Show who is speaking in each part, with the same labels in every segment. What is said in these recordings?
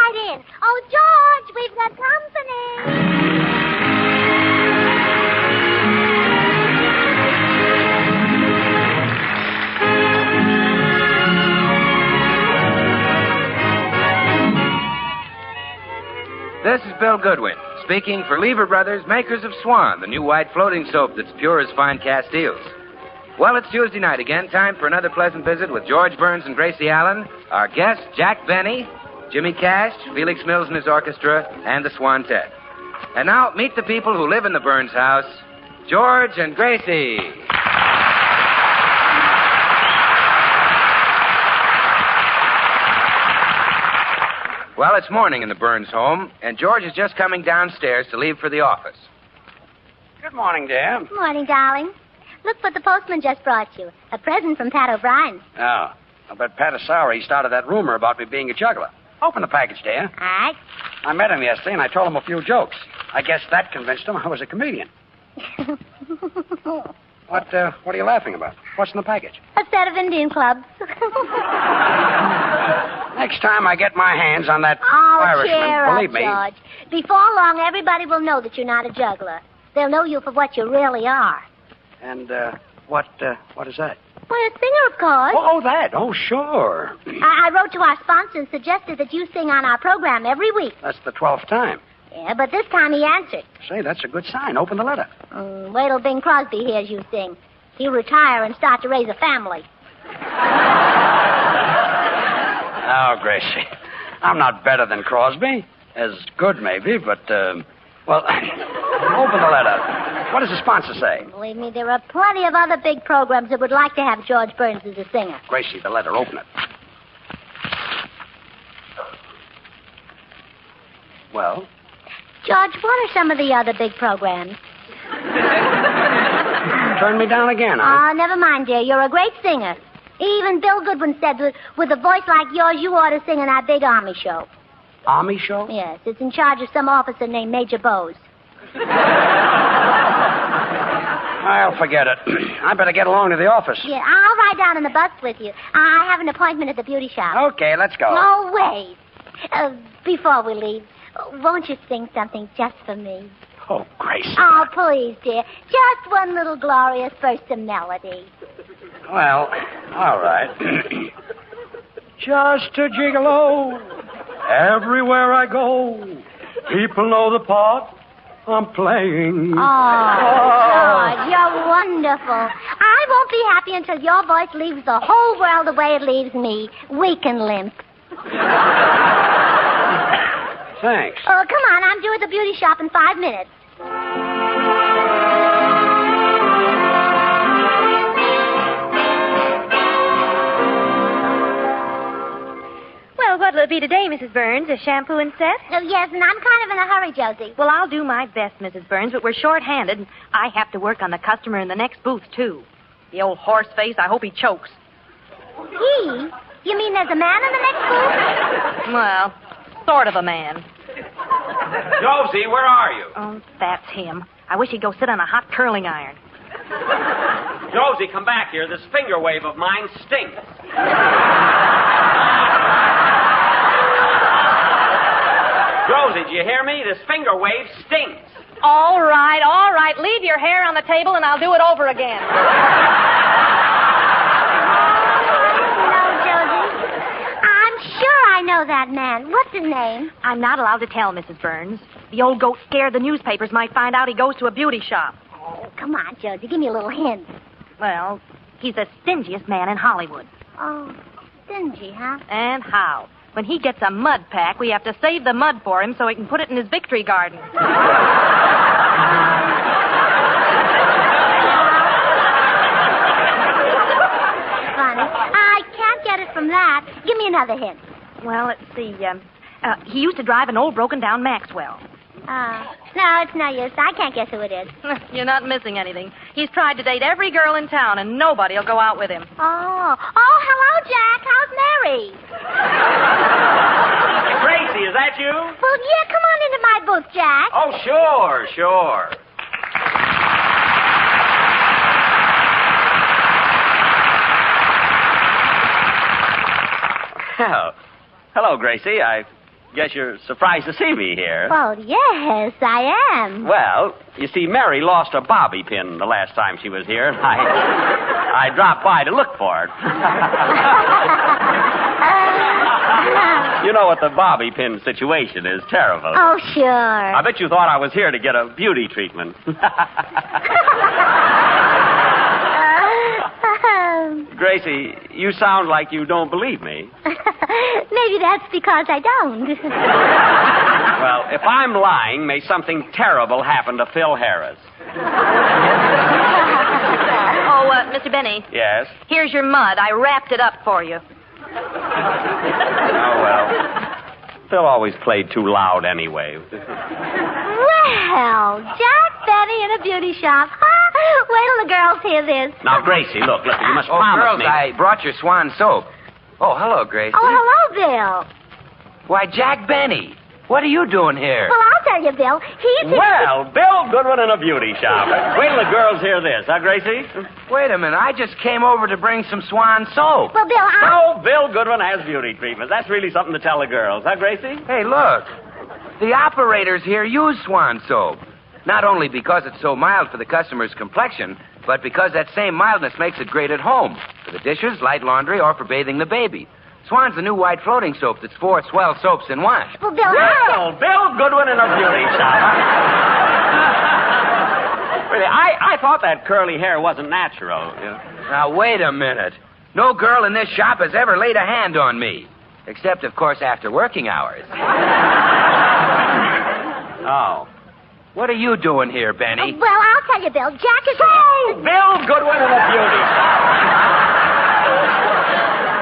Speaker 1: right in. Oh, George, we've got company.
Speaker 2: This is Bill Goodwin, speaking for Lever Brothers, makers of Swan, the new white floating soap that's pure as fine Castiles. Well, it's Tuesday night again, time for another pleasant visit with George Burns and Gracie Allen, our guests, Jack Benny, Jimmy Cash, Felix Mills and his orchestra, and the Swantet. And now, meet the people who live in the Burns house, George and Gracie. Well, it's morning in the Burns home, and George is just coming downstairs to leave for the office.
Speaker 3: Good morning, dear.
Speaker 1: Morning, darling. Look what the postman just brought you. A present from Pat O'Brien.
Speaker 3: Oh, I bet Pat is sorry he started that rumor about me being a juggler. Open the package, dear.
Speaker 1: All right.
Speaker 3: I met him yesterday, and I told him a few jokes. I guess that convinced him I was a comedian. What are you laughing about? What's in the package?
Speaker 1: A set of Indian clubs.
Speaker 3: Next time I get my hands on that
Speaker 1: Oh,
Speaker 3: Irishman,
Speaker 1: cheer
Speaker 3: believe
Speaker 1: up,
Speaker 3: me...
Speaker 1: George. Before long, everybody will know that you're not a juggler. They'll know you for what you really are.
Speaker 3: And, what is that?
Speaker 1: Well, a singer, of course.
Speaker 3: Oh, that. Oh, sure.
Speaker 1: I wrote to our sponsor and suggested that you sing on our program every week.
Speaker 3: That's the 12th time.
Speaker 1: Yeah, but this time he answered.
Speaker 3: Say, that's a good sign. Open the letter.
Speaker 1: Wait till Bing Crosby hears you sing. He'll retire and start to raise a family.
Speaker 3: Oh, Gracie, I'm not better than Crosby. As good, maybe, but, well, open the letter. What does the sponsor say?
Speaker 1: Believe me, there are plenty of other big programs that would like to have George Burns as a singer.
Speaker 3: Gracie, the letter, open it. Well?
Speaker 1: George, what are some of the other big programs?
Speaker 3: Turn me down again, huh?
Speaker 1: Oh, never mind, dear. You're a great singer. Even Bill Goodwin said with a voice like yours, you ought to sing in that big Army show.
Speaker 3: Army show?
Speaker 1: Yes, it's in charge of some officer named Major Bowes.
Speaker 3: I'll forget it. I better get along to the office.
Speaker 1: Yeah, I'll ride down in the bus with you. I have an appointment at the beauty shop.
Speaker 3: Okay, let's go.
Speaker 1: Oh, wait. Before we leave, won't you sing something just for me?
Speaker 3: Oh, Gracie.
Speaker 1: Oh, please, dear. Just one little glorious burst of melody.
Speaker 3: Well, all right. Just a gigolo. Everywhere I go, people know the part I'm playing.
Speaker 1: Oh, George, you're wonderful. I won't be happy until your voice leaves the whole world the way it leaves me, weak and limp.
Speaker 3: Thanks.
Speaker 1: Oh, come on. I'm due at the beauty shop in 5 minutes.
Speaker 4: Well, what'll it be today, Mrs. Burns? A shampoo and set?
Speaker 1: Oh, yes, and I'm kind of in a hurry, Josie.
Speaker 4: Well, I'll do my best, Mrs. Burns, but we're short-handed, and I have to work on the customer in the next booth, too. The old horse face, I hope he chokes.
Speaker 1: He? You mean there's a man in the next booth?
Speaker 4: Well, sort of a man.
Speaker 2: Josie, where are you?
Speaker 4: Oh, that's him. I wish he'd go sit on a hot curling iron.
Speaker 5: Josie, come back here. This finger wave of mine stinks. Josie, do you hear me? This finger wave stinks.
Speaker 4: All right. Leave your hair on the table, and I'll do it over again.
Speaker 1: I know that man. What's his name?
Speaker 4: I'm not allowed to tell, Mrs. Burns. The old goat scared the newspapers might find out he goes to a beauty shop.
Speaker 1: Oh, come on, Josie. Give me a little hint.
Speaker 4: Well, he's the stingiest man in Hollywood.
Speaker 1: Oh, stingy, huh?
Speaker 4: And how? When he gets a mud pack, we have to save the mud for him so he can put it in his victory garden.
Speaker 1: Funny. I can't get it from that. Give me another hint.
Speaker 4: Well, let's see. He used to drive an old broken-down Maxwell.
Speaker 1: No, it's no use. I can't guess who it is.
Speaker 4: You're not missing anything. He's tried to date every girl in town, and nobody will go out with him.
Speaker 1: Oh, hello, Jack. How's Mary?
Speaker 5: Gracie, is that you?
Speaker 1: Well, yeah, come on into my booth, Jack.
Speaker 5: Oh, sure. Oh, hello, Gracie. I Guess you're surprised to see me here.
Speaker 1: Well, yes, I am.
Speaker 5: Well, you see, Mary lost a bobby pin the last time she was here. I dropped by to look for it. You know what the bobby pin situation is. Terrible.
Speaker 1: Oh, sure.
Speaker 5: I bet you thought I was here to get a beauty treatment. Gracie, you sound like you don't believe me.
Speaker 1: Maybe that's because I don't.
Speaker 5: Well, if I'm lying, may something terrible happen to Phil Harris.
Speaker 4: Oh, Mr. Benny.
Speaker 5: Yes?
Speaker 4: Here's your mud. I wrapped it up for you.
Speaker 5: Oh, well. Phil always played too loud anyway.
Speaker 1: Well, Jack Benny in a beauty shop. Wait till the girls hear this.
Speaker 5: Now, Gracie, look, you must
Speaker 2: Oh,
Speaker 5: promise
Speaker 2: girls,
Speaker 5: me.
Speaker 2: I brought your Swan soap. Oh, hello, Gracie.
Speaker 1: Oh, hello, Bill.
Speaker 2: Why, Jack Benny, what are you doing here?
Speaker 1: Well, I'll tell you, Bill. He's...
Speaker 5: Well, Bill Goodwin in a beauty shop. Wait till the girls hear this, huh, Gracie?
Speaker 2: Wait a minute, I just came over to bring some Swan soap.
Speaker 1: Well, Bill,
Speaker 5: Oh, Bill Goodwin has beauty treatment. That's really something to tell the girls, huh, Gracie?
Speaker 2: Hey, look. The operators here use Swan soap. Not only because it's so mild for the customer's complexion, but because that same mildness makes it great at home. For the dishes, light laundry, or for bathing the baby. Swan's the new white floating soap that's 4 swell soaps in one.
Speaker 1: Well, Bill,
Speaker 5: Well, Bill Goodwin in a beauty shop. Really, I thought that curly hair wasn't natural. You know?
Speaker 2: Now, wait a minute. No girl in this shop has ever laid a hand on me. Except, of course, after working hours.
Speaker 5: Oh.
Speaker 2: What are you doing here, Benny?
Speaker 1: Well, I'll tell you, Bill. Jack is...
Speaker 5: Bill Goodwin in a beauty shop.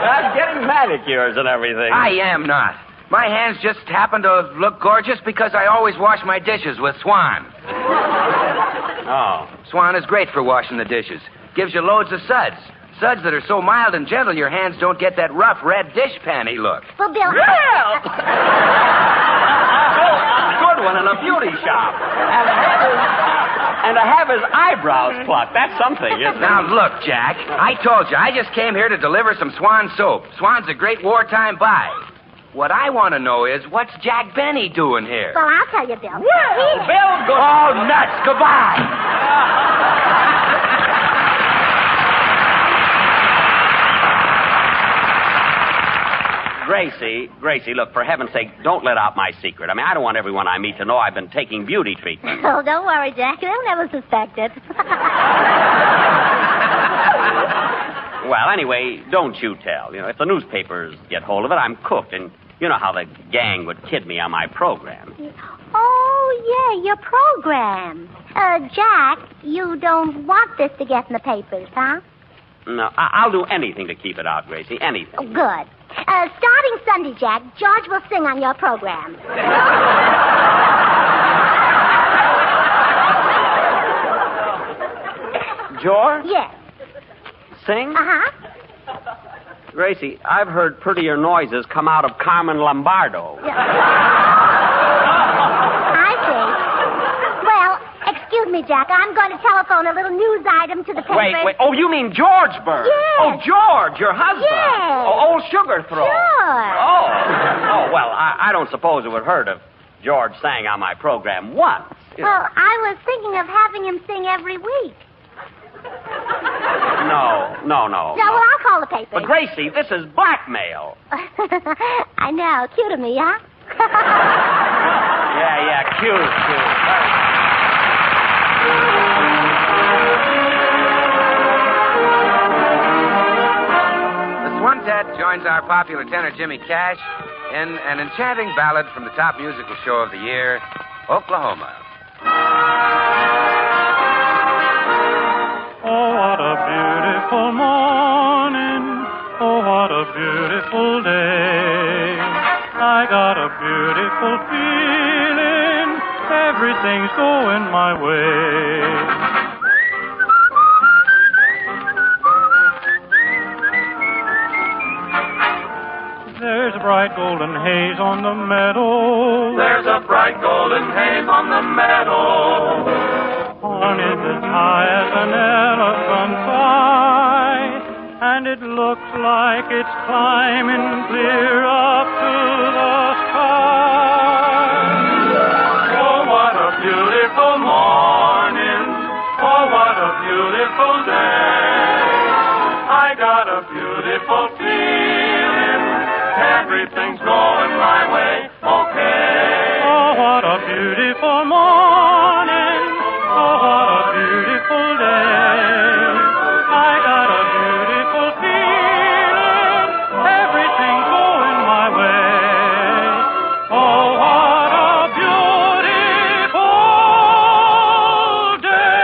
Speaker 5: I'm getting manicures and everything.
Speaker 2: I am not. My hands just happen to look gorgeous because I always wash my dishes with Swan.
Speaker 5: Oh.
Speaker 2: Swan is great for washing the dishes. Gives you loads of suds. Suds that are so mild and gentle your hands don't get that rough red dish panty look.
Speaker 1: Well, Bill...
Speaker 5: Bill Goodwin in a beauty shop. And to have his eyebrows plucked. That's something, isn't it?
Speaker 2: Now, look, Jack. I told you, I just came here to deliver some Swan soap. Swan's a great wartime buy. What I want to know is, what's Jack Benny doing here?
Speaker 1: Well, I'll tell you, Bill.
Speaker 5: Bill Goodwin.
Speaker 2: Oh, nuts. Goodbye.
Speaker 5: Gracie, look, for heaven's sake, don't let out my secret. I mean, I don't want everyone I meet to know I've been taking beauty treatment.
Speaker 1: Oh, don't worry, Jack. They'll never suspect it.
Speaker 5: Well, anyway, don't you tell. You know, if the newspapers get hold of it, I'm cooked. And you know how the gang would kid me on my program.
Speaker 1: Oh, yeah, your program. Jack, you don't want this to get in the papers, huh?
Speaker 5: No, I'll do anything to keep it out, Gracie. Anything.
Speaker 1: Oh, good. Starting Sunday, Jack, George will sing on your program.
Speaker 5: George?
Speaker 1: Yes.
Speaker 5: Sing?
Speaker 1: Uh-huh.
Speaker 5: Gracie, I've heard prettier noises come out of Carmen Lombardo.
Speaker 1: I see. Well, excuse me, Jack. I'm going to telephone a little news item to the paper.
Speaker 5: Wait. Oh, you mean George Burns?
Speaker 1: Yes.
Speaker 5: Oh, George, your husband.
Speaker 1: Yes.
Speaker 5: Oh, old Sugar Throat.
Speaker 1: Sure.
Speaker 5: Oh, well, I don't suppose it would hurt if George sang on my program once.
Speaker 1: Well, I was thinking of having him sing every week.
Speaker 5: No.
Speaker 1: No, well, I'll call the paper.
Speaker 5: But, Gracie, this is blackmail.
Speaker 1: I know. Cute of me, huh?
Speaker 5: Yeah, cute.
Speaker 2: The Swantet joins our popular tenor Jimmy Cash in an enchanting ballad from the top musical show of the year, Oklahoma.
Speaker 6: Oh, what a beautiful morning. Oh, what a beautiful day. I got a beautiful feeling. Everything's going my way. There's a bright golden haze on the meadow.
Speaker 7: There's a bright golden haze on the meadow.
Speaker 6: Corn is as high as an elephant's eye, and it looks like it's climbing clear up to the sky.
Speaker 7: wonderful feeling. Everything's going my way, okay.
Speaker 6: Oh, what a beautiful morning. Oh, what a beautiful day. I got a beautiful feeling. Everything's going my way. Oh, what a beautiful day.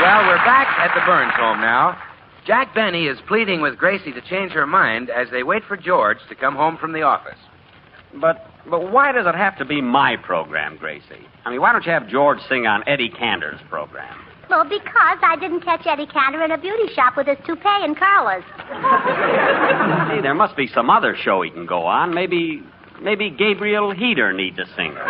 Speaker 2: Well, we're back at the Burns home now. Jack Benny is pleading with Gracie to change her mind as they wait for George to come home from the office.
Speaker 5: But why does it have to be my program, Gracie? I mean, why don't you have George sing on Eddie Cantor's program?
Speaker 1: Well, because I didn't catch Eddie Cantor in a beauty shop with his toupee and curlers.
Speaker 5: See, there must be some other show he can go on. Maybe Gabriel Heater needs a singer.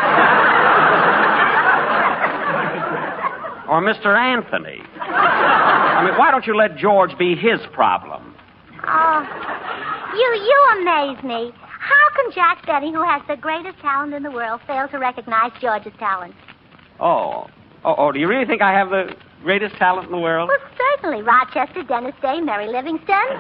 Speaker 5: Or Mr. Anthony. I mean, why don't you let George be his problem?
Speaker 1: Oh, you amaze me. How can Jack Benny, who has the greatest talent in the world, fail to recognize George's talent?
Speaker 5: Oh, do you really think I have the greatest talent in the world?
Speaker 1: Well, certainly. Rochester, Dennis Day, Mary Livingston.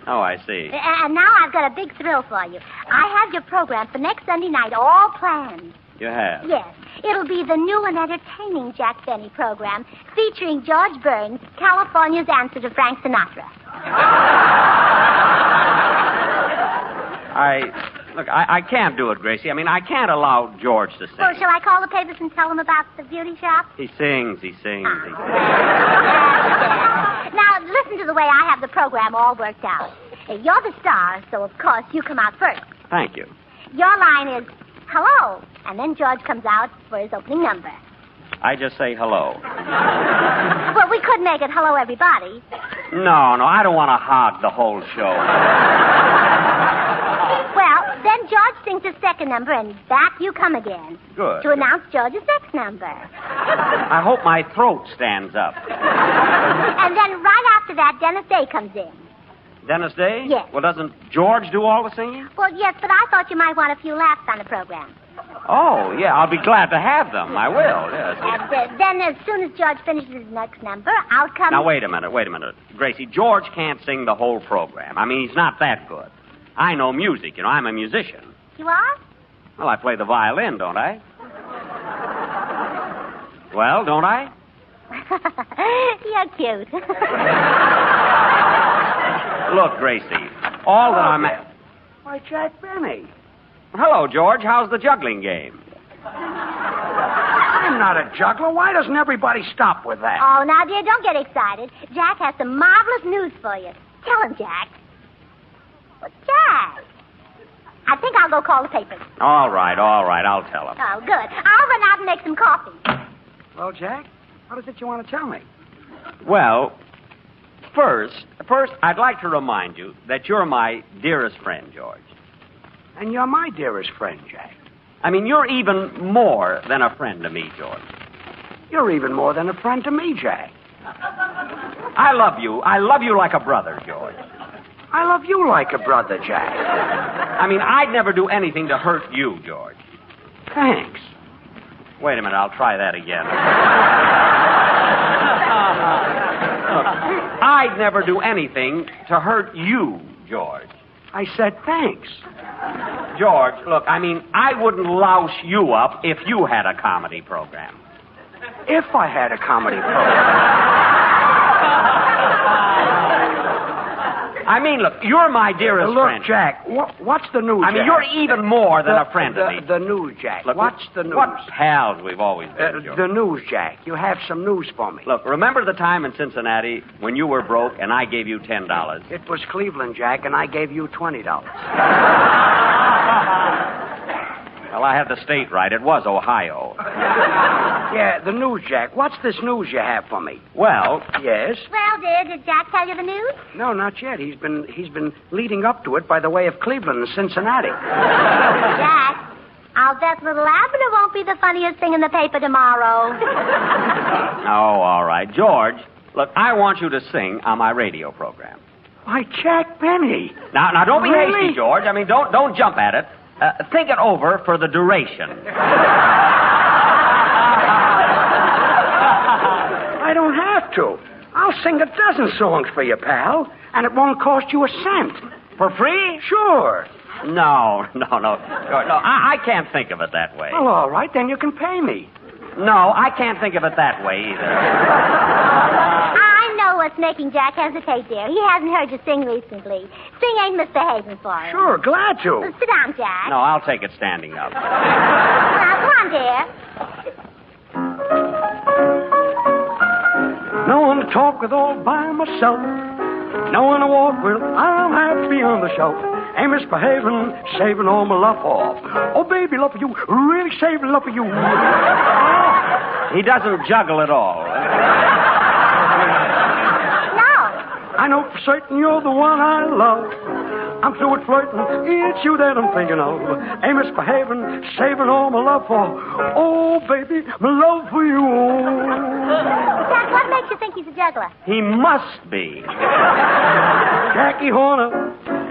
Speaker 5: Oh, I see.
Speaker 1: And now I've got a big thrill for you. I have your program for next Sunday night all planned.
Speaker 5: You have?
Speaker 1: Yes. It'll be the new and entertaining Jack Benny program featuring George Burns, California's answer to Frank Sinatra.
Speaker 5: I can't do it, Gracie. I mean, I can't allow George to sing.
Speaker 1: Well, shall I call the papers and tell them about the beauty shop?
Speaker 5: He sings.
Speaker 1: Now, listen to the way I have the program all worked out. You're the star, so of course you come out first.
Speaker 5: Thank you.
Speaker 1: Your line is, hello, and then George comes out for his opening number.
Speaker 5: I just say hello.
Speaker 1: Well, we could make it hello, everybody.
Speaker 5: No, I don't want to hog the whole show.
Speaker 1: Well, then George sings his second number, and back you come again.
Speaker 5: Good.
Speaker 1: To announce George's next number.
Speaker 5: I hope my throat stands up.
Speaker 1: And then right after that, Dennis Day comes in.
Speaker 5: Dennis Day?
Speaker 1: Yes.
Speaker 5: Well, doesn't George do all the singing?
Speaker 1: Well, yes, but I thought you might want a few laughs on the program.
Speaker 5: Oh, yeah, I'll be glad to have them. I will, yes.
Speaker 1: And then as soon as George finishes his next number, out comes...
Speaker 5: Now, wait a minute. Gracie, George can't sing the whole program. I mean, he's not that good. I know music, I'm a musician.
Speaker 1: You are?
Speaker 5: Well, I play the violin, don't I? Well, don't I?
Speaker 1: You're cute.
Speaker 5: Look, Gracie, all that I'm...
Speaker 3: Why, Jack Benny.
Speaker 5: Hello, George. How's the juggling game?
Speaker 3: I'm not a juggler. Why doesn't everybody stop with that?
Speaker 1: Oh, now, dear, don't get excited. Jack has some marvelous news for you. Tell him, Jack. Well, Jack. I think I'll go call the papers.
Speaker 5: All right. I'll tell him.
Speaker 1: Oh, good. I'll run out and make some coffee.
Speaker 3: Well, Jack, what is it you want to tell me?
Speaker 5: Well, first, I'd like to remind you that you're my dearest friend, George.
Speaker 3: And you're my dearest friend, Jack.
Speaker 5: I mean, you're even more than a friend to me, George.
Speaker 3: You're even more than a friend to me, Jack.
Speaker 5: I love you. I love you like a brother, George.
Speaker 3: I love you like a brother, Jack.
Speaker 5: I mean, I'd never do anything to hurt you, George.
Speaker 3: Thanks.
Speaker 5: Wait a minute, I'll try that again. Look, I'd never do anything to hurt you, George.
Speaker 3: I said thanks.
Speaker 5: George, look, I mean, I wouldn't louse you up if you had a comedy program.
Speaker 3: If I had a comedy program.
Speaker 5: I mean, look, you're my dearest friend.
Speaker 3: Look, Jack, what's the news,
Speaker 5: I mean,
Speaker 3: Jack?
Speaker 5: you're even more than a friend to me.
Speaker 3: The news, Jack.
Speaker 5: Look,
Speaker 3: what's the news?
Speaker 5: What pals we've always been, George.
Speaker 3: The news, Jack. You have some news for me.
Speaker 5: Look, remember the time in Cincinnati when you were broke and I gave you $10?
Speaker 3: It was Cleveland, Jack, and I gave you $20.
Speaker 5: Well, I had the state right. It was Ohio.
Speaker 3: Yeah, the news, Jack. What's this news you have for me?
Speaker 5: Well...
Speaker 3: Yes?
Speaker 1: Well, dear, did Jack tell you the news?
Speaker 3: No, not yet. He's been leading up to it by the way of Cleveland and Cincinnati.
Speaker 1: Jack, I'll bet little Abner won't be the funniest thing in the paper tomorrow.
Speaker 5: Oh, all right. George, look, I want you to sing on my radio program.
Speaker 3: Why, Jack Benny.
Speaker 5: Now, don't be
Speaker 3: Really?
Speaker 5: hasty, George. I mean, don't jump at it. Think it over for the duration.
Speaker 3: I don't have to. I'll sing a dozen songs for you, pal, and it won't cost you a cent.
Speaker 5: For free?
Speaker 3: Sure.
Speaker 5: No. I can't think of it that way.
Speaker 3: Well, all right, then you can pay me.
Speaker 5: No, I can't think of it that way either.
Speaker 1: I know what's making Jack hesitate, dear. He hasn't heard you sing recently. Sing Ain't Misbehaving for him.
Speaker 3: Sure, glad to.
Speaker 1: Well, sit down, Jack.
Speaker 5: No, I'll take it standing up.
Speaker 1: Now, come on, dear.
Speaker 3: No one to talk with all by myself. No one to walk with. I'm happy on the shelf. Ain't misbehaving, saving all my love off. Oh, baby, love for you. Really saving love for you.
Speaker 5: He doesn't juggle at all.
Speaker 1: No.
Speaker 3: I know for certain you're the one I love. I'm through with flirting. It's you that I'm thinking of. Ain't misbehaving, saving all my love for. Oh, baby, my love for you.
Speaker 1: Jack, what makes you think he's a juggler?
Speaker 5: He must be.
Speaker 3: Jackie Horner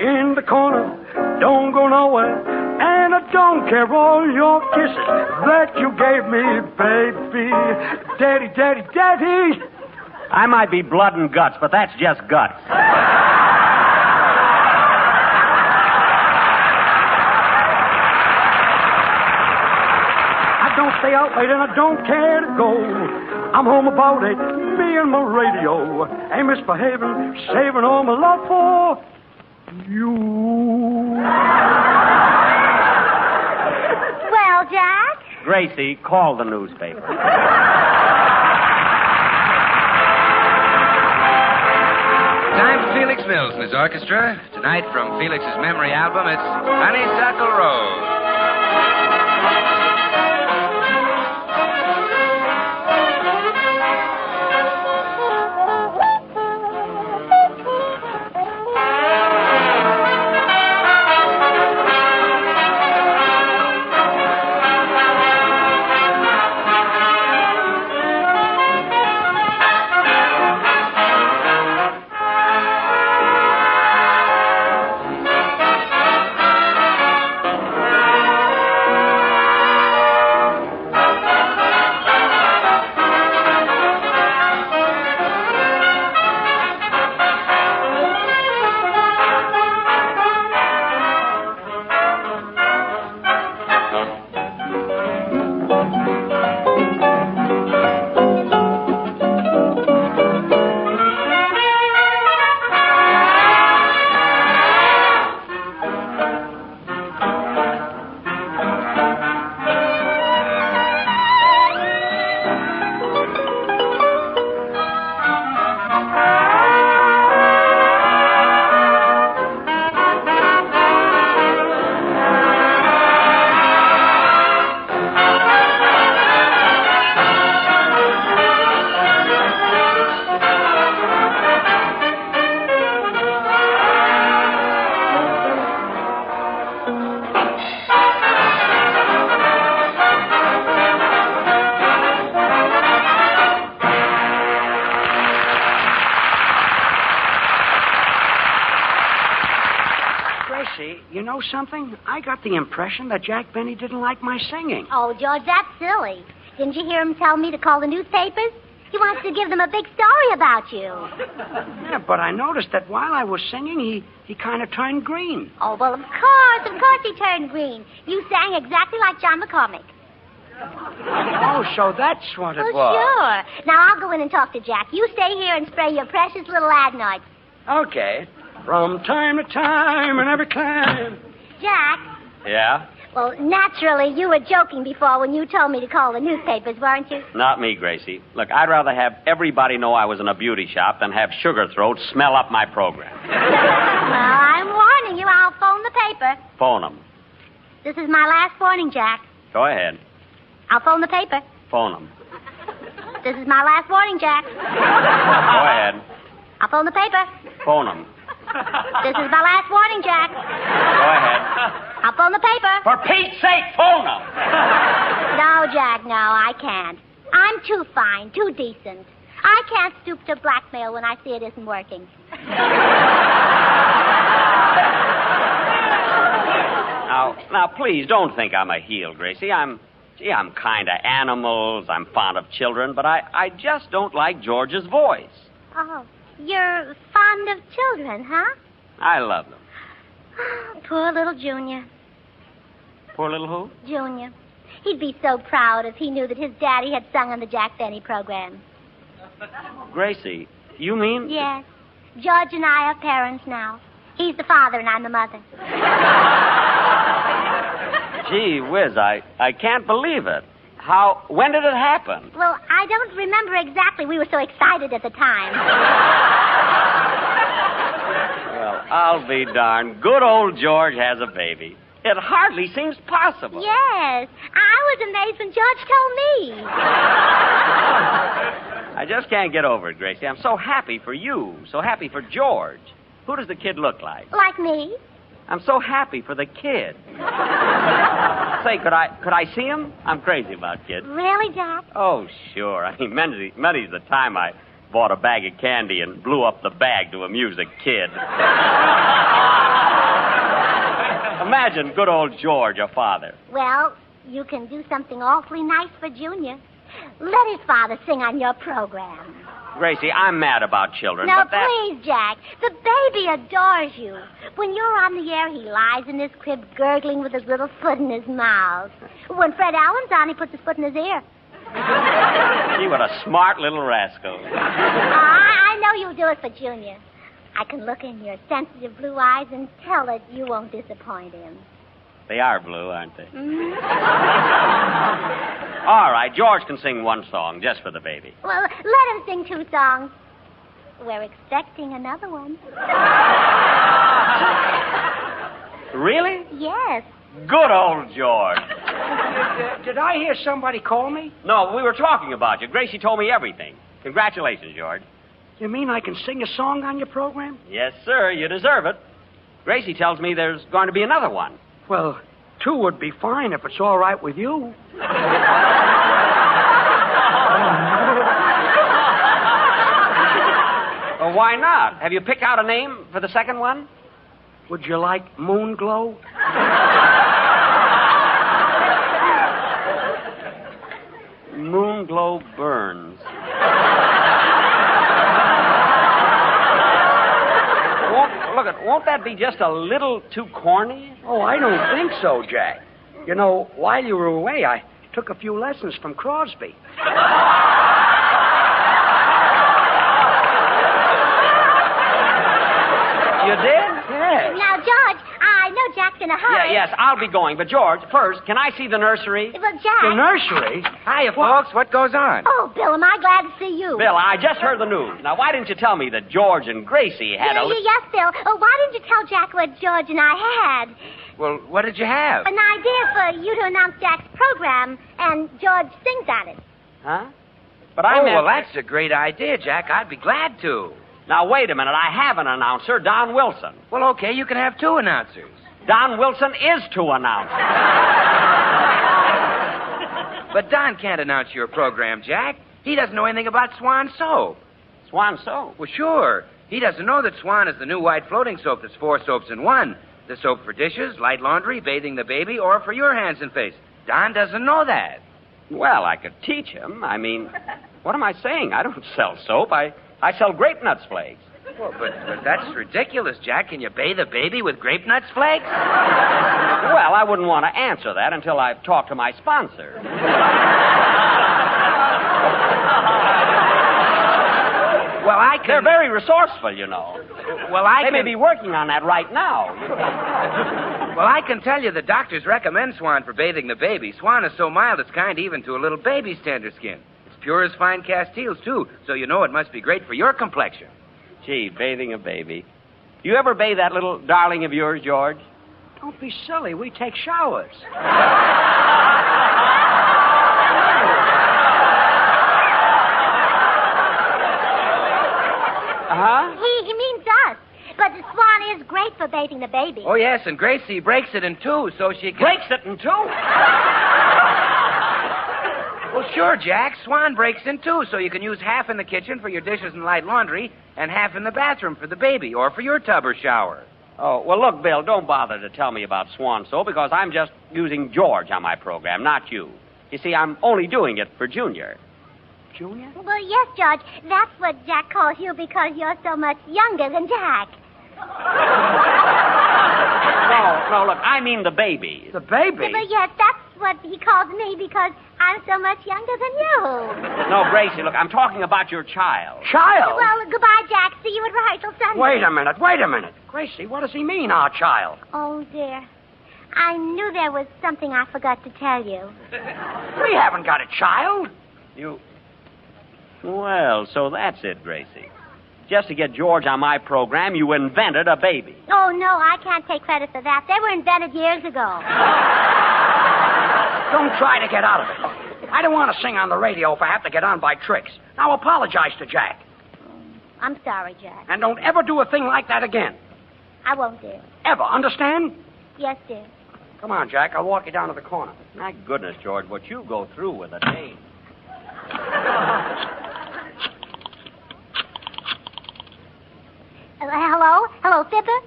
Speaker 3: in the corner. Don't go nowhere. And I don't care all your kisses that you gave me, baby. Daddy, daddy, daddy.
Speaker 5: I might be blood and guts, but that's just guts.
Speaker 3: I don't stay out late and I don't care to go. I'm home about 8, me and my radio. Ain't misbehaving, saving all my love for you.
Speaker 1: Well, Jack?
Speaker 5: Gracie, call the newspaper.
Speaker 2: Time for Felix Mills and his orchestra. Tonight, from Felix's memory album, it's Honeysuckle Rose.
Speaker 3: You know something? I got the impression that Jack Benny didn't like my singing.
Speaker 1: Oh, George, that's silly. Didn't you hear him tell me to call the newspapers? He wants to give them a big story about you.
Speaker 3: Yeah, but I noticed that while I was singing, he kind of turned green.
Speaker 1: Oh, well, of course he turned green. You sang exactly like John McCormick.
Speaker 3: Oh, so that's what it was.
Speaker 1: Sure. Now, I'll go in and talk to Jack. You stay here and spray your precious little adenoids.
Speaker 3: Okay. From time to time and every time.
Speaker 1: Jack?
Speaker 5: Yeah?
Speaker 1: Well, naturally, you were joking before when you told me to call the newspapers, weren't you?
Speaker 5: Not me, Gracie. Look, I'd rather have everybody know I was in a beauty shop than have Sugar Throat smell up my program.
Speaker 1: Well, I'm warning you. I'll phone the paper.
Speaker 5: Phone them.
Speaker 1: This is my last warning, Jack.
Speaker 5: Go ahead.
Speaker 1: I'll phone the paper.
Speaker 5: Phone them.
Speaker 1: This is my last warning, Jack.
Speaker 5: Go ahead.
Speaker 1: I'll phone the paper.
Speaker 5: Phone them.
Speaker 1: This is my last warning, Jack.
Speaker 5: Go ahead.
Speaker 1: I'll phone the paper.
Speaker 5: For Pete's sake, phone them.
Speaker 1: No, Jack, no, I can't. I'm too fine, too decent. I can't stoop to blackmail when I see it isn't working.
Speaker 5: Now, please don't think I'm a heel, Gracie. I'm kind of animals. I'm fond of children, but I just don't like George's voice.
Speaker 1: Oh, you're fond of children, huh?
Speaker 5: I love them.
Speaker 1: Poor little Junior.
Speaker 5: Poor little who?
Speaker 1: Junior. He'd be so proud if he knew that his daddy had sung on the Jack Benny program.
Speaker 5: Gracie, you mean?
Speaker 1: Yes. George and I are parents now. He's the father and I'm the mother.
Speaker 5: Gee whiz, I can't believe it. When did it happen?
Speaker 1: Well, I don't remember exactly. We were so excited at the time.
Speaker 5: Well, I'll be darned. Good old George has a baby. It hardly seems possible.
Speaker 1: Yes. I was amazed when George told me.
Speaker 5: I just can't get over it, Gracie. I'm so happy for you, so happy for George. Who does the kid look like?
Speaker 1: Like me?
Speaker 5: I'm so happy for the kid. Say, could I see him? I'm crazy about kids.
Speaker 1: Really, Jack?
Speaker 5: Oh, sure. I mean, many's the time I bought a bag of candy and blew up the bag to amuse a kid. Imagine good old George, a father.
Speaker 1: Well, you can do something awfully nice for Junior. Let his father sing on your program.
Speaker 5: Gracie, I'm mad about children.
Speaker 1: No,
Speaker 5: but that...
Speaker 1: please, Jack. The baby adores you. When you're on the air, he lies in his crib gurgling with his little foot in his mouth. When Fred Allen's on, he puts his foot in his ear.
Speaker 5: Gee, what a smart little rascal.
Speaker 1: I know you'll do it for Junior. I can look in your sensitive blue eyes and tell that you won't disappoint him.
Speaker 5: They are blue, aren't they?
Speaker 1: Mm-hmm.
Speaker 5: All right, George can sing one song just for the baby.
Speaker 1: Well, let him sing 2 songs. We're expecting another one.
Speaker 5: Really?
Speaker 1: Yes.
Speaker 5: Good old George.
Speaker 3: Did I hear somebody call me?
Speaker 5: No, we were talking about you. Gracie told me everything. Congratulations, George.
Speaker 3: You mean I can sing a song on your program?
Speaker 5: Yes, sir. You deserve it. Gracie tells me there's going to be another one.
Speaker 3: Well, 2 would be fine if it's all right with you.
Speaker 5: Well, why not? Have you picked out a name for the second one?
Speaker 3: Would you like Moon Glow?
Speaker 5: Moon Glow Burns. Won't that be just a little too corny?
Speaker 3: Oh, I don't think so, Jack. You know, while you were away, I took a few lessons from Crosby.
Speaker 5: You did?
Speaker 3: Yes.
Speaker 1: Now, George, I know Jack's in a hurry.
Speaker 5: Yes, I'll be going. But, George, first, can I see the nursery?
Speaker 1: Well, Jack.
Speaker 3: The nursery?
Speaker 2: Hiya, folks. What goes on?
Speaker 1: Oh, Bill, am I glad to see you.
Speaker 5: Bill, I just heard the news. Now, why didn't you tell me that George and Gracie had a...
Speaker 1: Yes, Bill. Oh, why didn't you tell Jack what George and I had?
Speaker 2: Well, what did you have?
Speaker 1: An idea for you to announce Jack's program, and George sings on it.
Speaker 5: Huh? But I meant...
Speaker 2: well, that's a great idea, Jack. I'd be glad to.
Speaker 5: Now, wait a minute. I have an announcer, Don Wilson.
Speaker 2: Well, okay, you can have 2 announcers.
Speaker 5: Don Wilson is to announce.
Speaker 2: But Don can't announce your program, Jack. He doesn't know anything about Swan soap.
Speaker 5: Swan soap?
Speaker 2: Well, sure. He doesn't know that Swan is the new white floating soap that's 4 soaps in 1. The soap for dishes, light laundry, bathing the baby, or for your hands and face. Don doesn't know that.
Speaker 5: Well, I could teach him. I mean, what am I saying? I don't sell soap. I sell grape nuts flakes.
Speaker 2: Well, but that's ridiculous, Jack. Can you bathe a baby with grape nuts flakes?
Speaker 5: Well, I wouldn't want to answer that until I've talked to my sponsor.
Speaker 2: Well, I can...
Speaker 5: They're very resourceful, you know.
Speaker 2: Well,
Speaker 5: They may be working on that right now.
Speaker 2: Well, I can tell you the doctors recommend Swan for bathing the baby. Swan is so mild it's kind even to a little baby's tender skin. It's pure as fine castiles, too, so you know it must be great for your complexion.
Speaker 5: Gee, bathing a baby. You ever bathe that little darling of yours, George?
Speaker 3: Don't be silly. We take showers.
Speaker 5: Uh-huh.
Speaker 1: He means us. But the Swan is great for bathing the baby.
Speaker 2: Oh, yes, and Gracie breaks it in 2 so she can...
Speaker 5: Breaks it in 2?
Speaker 2: Well, sure, Jack. Swan breaks in 2 so you can use half in the kitchen for your dishes and light laundry and half in the bathroom for the baby or for your tub or shower.
Speaker 5: Oh, well, look, Bill, don't bother to tell me about Swan Soap because I'm just using George on my program, not you. You see, I'm only doing it for Junior. Junior?
Speaker 1: Well, yes, George. That's what Jack calls you because you're so much younger than Jack.
Speaker 5: No, look, I mean the baby.
Speaker 3: The baby?
Speaker 1: But yes, that's what he calls me because I'm so much younger than you.
Speaker 5: No, Gracie, look, I'm talking about your child.
Speaker 3: Child?
Speaker 1: Well, goodbye, Jack. See you at rehearsal Sunday.
Speaker 3: Wait a minute. Gracie, what does he mean, our child?
Speaker 1: Oh, dear. I knew there was something I forgot to tell you.
Speaker 3: We haven't got a child.
Speaker 5: You... Well, so that's it, Gracie. Just to get George on my program, you invented a baby.
Speaker 1: Oh, no, I can't take credit for that. They were invented years ago.
Speaker 3: Don't try to get out of it. I don't want to sing on the radio if I have to get on by tricks. Now apologize to Jack.
Speaker 1: I'm sorry, Jack.
Speaker 3: And don't ever do a thing like that again.
Speaker 1: I won't, dear.
Speaker 3: Ever, understand?
Speaker 1: Yes, dear.
Speaker 3: Come on, Jack. I'll walk you down to the corner.
Speaker 5: My goodness, George, what you go through with a day.
Speaker 1: Hello? Hello, Fipper?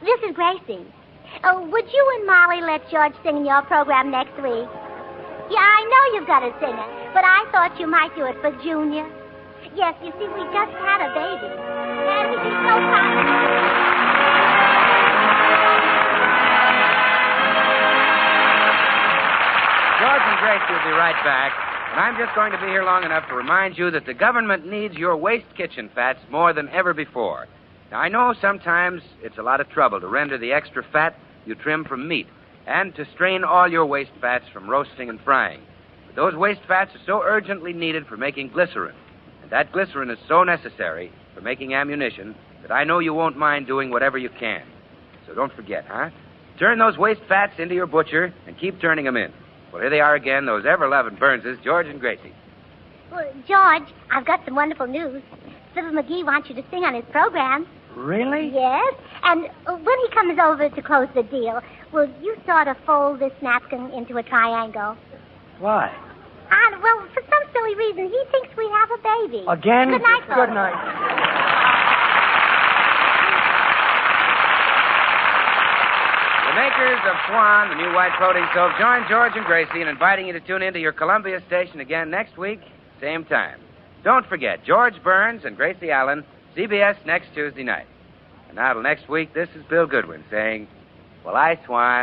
Speaker 1: This is Gracie. Would you and Molly let George sing in your program next week? Yeah, I know you've got a singer, but I thought you might do it for Junior. Yes, you see, we just had a baby. And he'd be so proud.
Speaker 2: George and Gracie will be right back. And I'm just going to be here long enough to remind you that the government needs your waste kitchen fats more than ever before. Now, I know sometimes it's a lot of trouble to render the extra fat you trim from meat and to strain all your waste fats from roasting and frying. But those waste fats are so urgently needed for making glycerin. And that glycerin is so necessary for making ammunition that I know you won't mind doing whatever you can. So don't forget, huh? Turn those waste fats into your butcher and keep turning them in. Well, here they are again, those ever-loving Burnses, George and Gracie.
Speaker 1: Well, George, I've got some wonderful news. Fibber McGee wants you to sing on his program.
Speaker 3: Really?
Speaker 1: Yes, and when he comes over to close the deal, will you sort of fold this napkin into a triangle?
Speaker 3: Why?
Speaker 1: Well, for some silly reason, he thinks we have a baby.
Speaker 3: Again?
Speaker 1: Good night, folks.
Speaker 3: Good night.
Speaker 2: The makers of Swan, the new white floating soap, join George and Gracie in inviting you to tune in to your Columbia station again next week, same time. Don't forget, George Burns and Gracie Allen, CBS next Tuesday night. And now till next week, this is Bill Goodwin saying, well, I, Swan...